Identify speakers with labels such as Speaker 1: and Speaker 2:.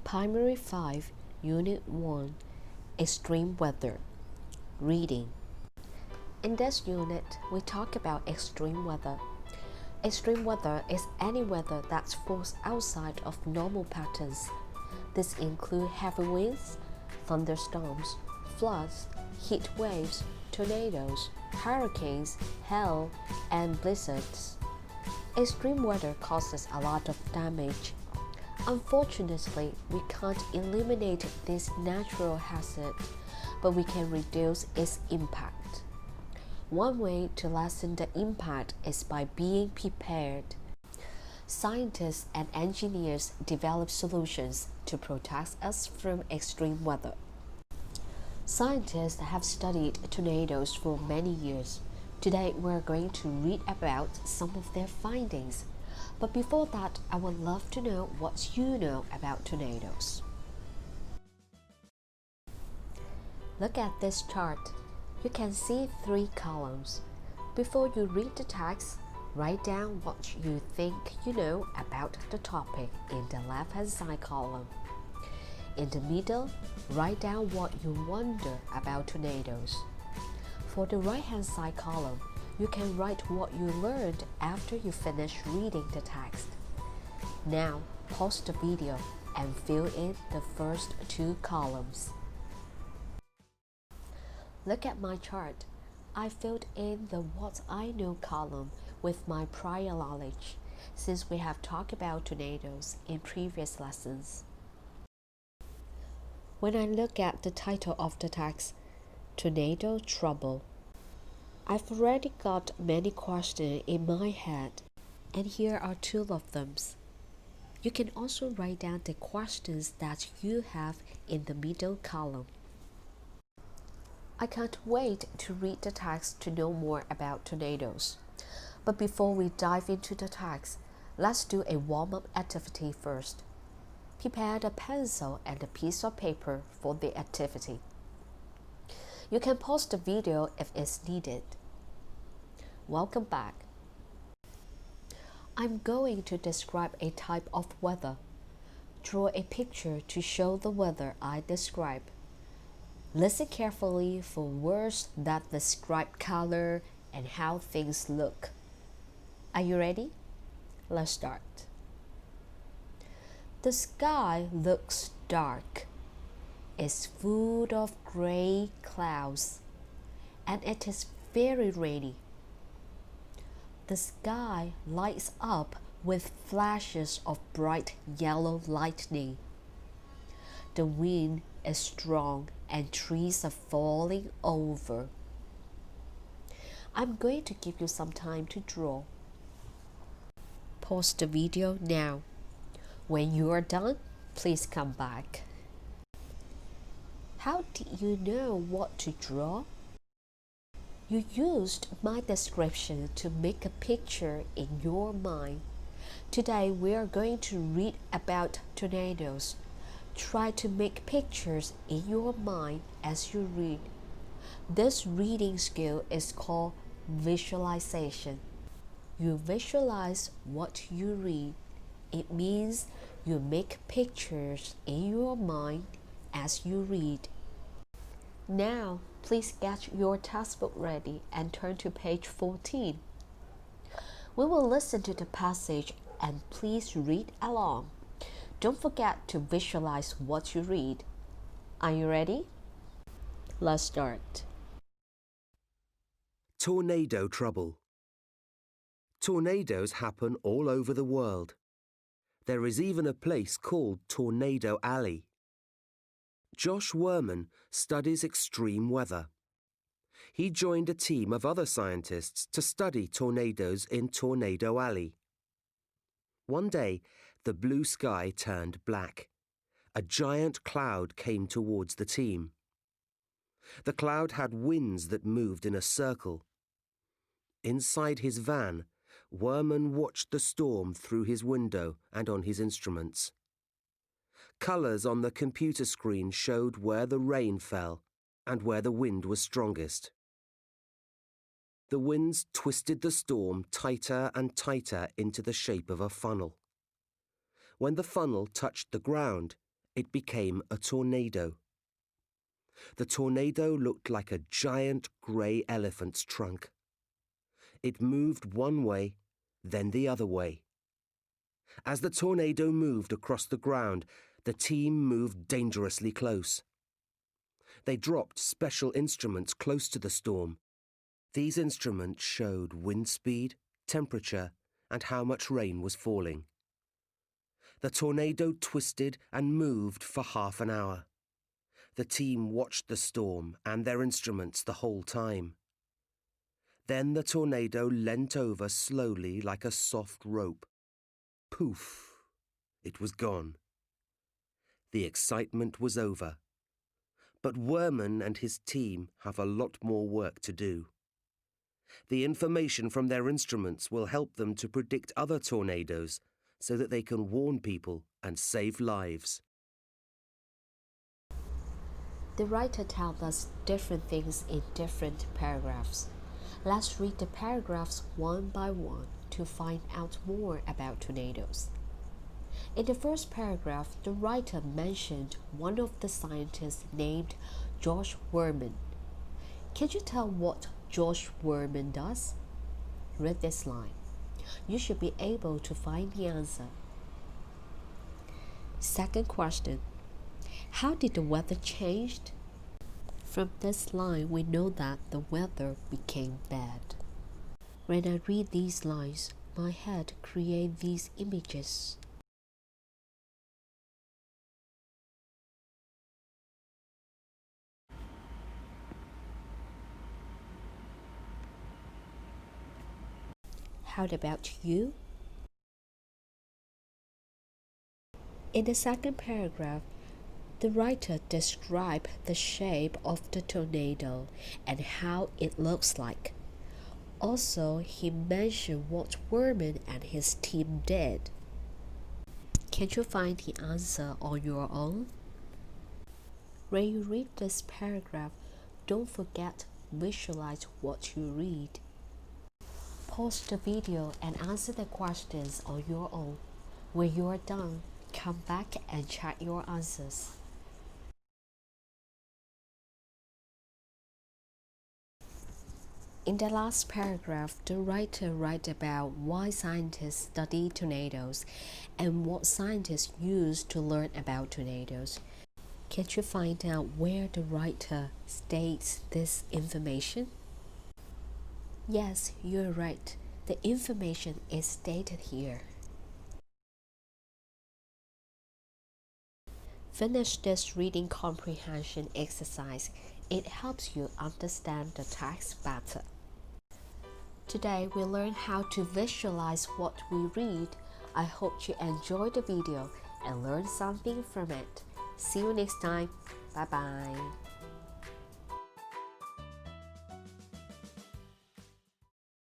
Speaker 1: Primary 5, Unit 1, Extreme Weather. Reading. In this unit, we talk about extreme weather. Extreme weather is any weather that falls outside of normal patterns. This includes heavy winds, thunderstorms, floods, heat waves, tornadoes, hurricanes, hail, and blizzards. Extreme weather causes a lot of damage. Unfortunately, we can't eliminate this natural hazard, but we can reduce its impact. One way to lessen the impact is by being prepared. Scientists and engineers develop solutions to protect us from extreme weather. Scientists have studied tornadoes for many years. Today, we're going to read about some of their findings. But before that, I would love to know what you know about tornadoes. Look at this chart. You can see 3 columns. Before you read the text, write down what you think you know about the topic in the left-hand side column. In the middle, write down what you wonder about tornadoes. For the right-hand side column, you can write what you learned after you finish reading the text. Now, pause the video and fill in the first 2 columns. Look at my chart. I filled in the What I Know column with my prior knowledge, since we have talked about tornadoes in previous lessons. When I look at the title of the text, Tornado Trouble, I've already got many questions in my head, and here are 2 of them. You can also write down the questions that you have in the middle column. I can't wait to read the text to know more about tornadoes. But before we dive into the text, let's do a warm-up activity first. Prepare a pencil and a piece of paper for the activity. You can pause the video if it's needed. Welcome back. I'm going to describe a type of weather. Draw a picture to show the weather I describe. Listen carefully for words that describe color and how things look. Are you ready? Let's start. The sky looks dark. It's full of gray clouds, and it is very rainy. The sky lights up with flashes of bright yellow lightning. The wind is strong and trees are falling over. I'm going to give you some time to draw. Pause the video now. When you are done, please come back. How did you know what to draw? You used my description to make a picture in your mind. Today we are going to read about tornadoes. Try to make pictures in your mind as you read. This reading skill is called visualization. You visualize what you read. It means you make pictures in your mind as you read. Now, please get your textbook ready and turn to page 14. We will listen to the passage and please read along. Don't forget to visualize what you read. Are you ready? Let's start.
Speaker 2: Tornado trouble. Tornadoes happen all over the world. There is even a place called Tornado Alley. Josh Werman studies extreme weather. He joined a team of other scientists to study tornadoes in Tornado Alley. One day, the blue sky turned black. A giant cloud came towards the team. The cloud had winds that moved in a circle. Inside his van, Werman watched the storm through his window and on his instruments. Colours on the computer screen showed where the rain fell and where the wind was strongest. The winds twisted the storm tighter and tighter into the shape of a funnel. When the funnel touched the ground, it became a tornado. The tornado looked like a giant grey elephant's trunk. It moved one way, then the other way. As the tornado moved across the ground, the team moved dangerously close. They dropped special instruments close to the storm. These instruments showed wind speed, temperature, and how much rain was falling. The tornado twisted and moved for half an hour. The team watched the storm and their instruments the whole time. Then the tornado leant over slowly like a soft rope. Poof! It was gone. The excitement was over. But Warman and his team have a lot more work to do. The information from their instruments will help them to predict other tornadoes so that they can warn people and save lives.
Speaker 1: The writer tells us different things in different paragraphs. Let's read the paragraphs one by one to find out more about tornadoes. In the first paragraph, the writer mentioned one of the scientists named Josh Warman. Can you tell what Josh Warman does? Read this line. You should be able to find the answer. Second question. How did the weather change? From this line, we know that the weather became bad. When I read these lines, my head creates these images. How about you? In the second paragraph, the writer described the shape of the tornado and how it looks like. Also, he mentioned what Warman and his team did. Can you find the answer on your own? When you read this paragraph, don't forget to visualize what you read. Pause the video and answer the questions on your own. When you are done, come back and check your answers. In the last paragraph, the writer writes about why scientists study tornadoes and what scientists use to learn about tornadoes. Can you find out where the writer states this information? Yes, you're right. The information is stated here. Finish this reading comprehension exercise. It helps you understand the text better. Today we learned how to visualize what we read. I hope you enjoyed the video and learned something from it. See you next time. Bye bye.